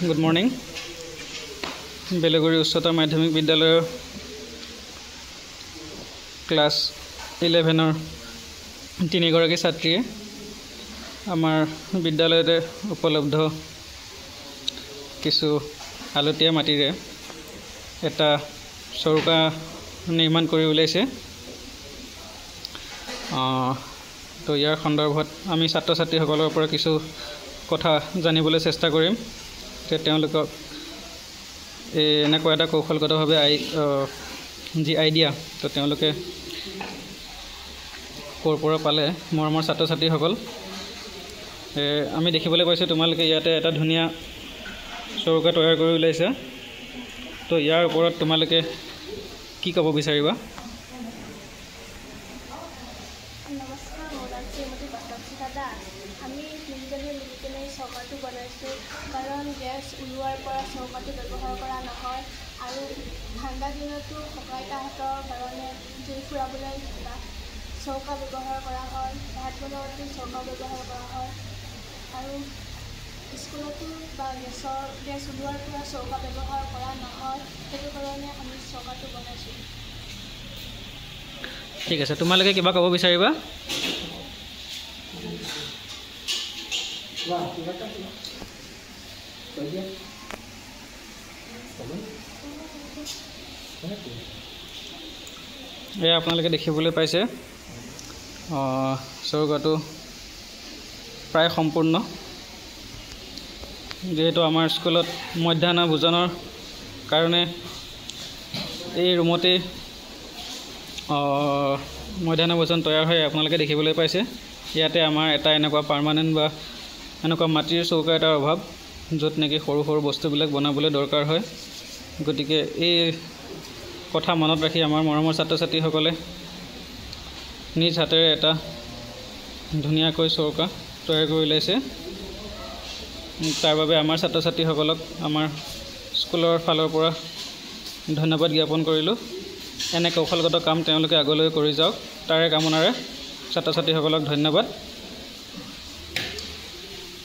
Good morning. Belaguri Ussata Madhyamik Vidyalaya class 11 or 3 গৰাকী ছাত্ৰীয়ে আমাৰ বিদ্যালয়তে উপলব্ধ কিছু আলতীয়া মাটিৰে এটা চৌকা নিৰ্মাণ কৰি উলাইছে। তো ইয়াৰ সন্দৰ্ভত আমি ছাত্ৰ ছাত্ৰীসকলৰ পৰা কিছু কথা জানিবলৈ চেষ্টা কৰিম। তেওঁলোকক এনেকুৱা এটা কৌশলগতভাৱে যি আইডিয়া তো তেওঁলোকে ক'ৰ পৰা পালে মৰমৰ ছাত্ৰ ছাত্ৰীসকল। আমি দেখিবলৈ পাইছোঁ তোমালোকে ইয়াতে এটা ধুনীয়া চৌকা তৈয়াৰ কৰি উলাইছে। তো ইয়াৰ ওপৰত তোমালোকে কি ক'ব বিচাৰিবা? নমস্কাৰ, মোৰ নাম শ্ৰীমতী পদ্মশ্ৰীতা দাস। আমি তিনিজনে মিলি কিনে চৌকাটো বনাইছোঁ, কাৰণ গেছ ওলোৱাৰ পৰা চৌকাটো ব্যৱহাৰ কৰা নহয় আৰু ঠাণ্ডা দিনতো ককা আইতাহঁতৰ কাৰণে জুই ফুৰাবলৈ চৌকা ব্যৱহাৰ কৰা হয়, ভাত বনোৱাতো চৌকা ব্যৱহাৰ কৰা হয় আৰু স্কুলতো বা গেছ ওলোৱাৰ পৰা চৌকা ব্যৱহাৰ কৰা নহয়, সেইটো কাৰণে আমি চৌকাটো বনাইছোঁ। ঠিক আছে, তোমালোকে কিবা ক'ব বিচাৰিবা? এয়া আপোনালোকে দেখিবলৈ পাইছে চৌকাটো প্ৰায় সম্পূৰ্ণ। যিহেতু আমাৰ স্কুলত মধ্যাহ্ন ভোজনৰ কাৰণে এই ৰুমতেই মধ্যাহ্ন ভোজন তৈয়াৰ হৈ আপোনালোকে দেখিবলৈ পাইছে। ইয়াতে আমাৰ এটা এনেকুৱা পাৰ্মানেণ্ট বা এনেকুৱা মাটিৰ চৌকা এটাৰ অভাৱ, য'ত নেকি সৰু সৰু বস্তুবিলাক বনাবলৈ দৰকাৰ হয়। গতিকে এই কথা মনত ৰাখি আমাৰ মৰমৰ ছাত্ৰ ছাত্ৰীসকলে নিজ হাতেৰে এটা ধুনীয়াকৈ চৌকা তৈয়াৰ কৰি উলাইছে। তাৰ বাবে আমাৰ ছাত্ৰ ছাত্ৰীসকলক আমাৰ স্কুলৰ ফালৰ পৰা ধন্যবাদ জ্ঞাপন কৰিলোঁ। এনে কৌশলগত কাম তেওঁলোকে আগলৈ কৰি যাওক, তাৰে কামনাৰে ছাত্ৰ ছাত্ৰীসকলক ধন্যবাদ।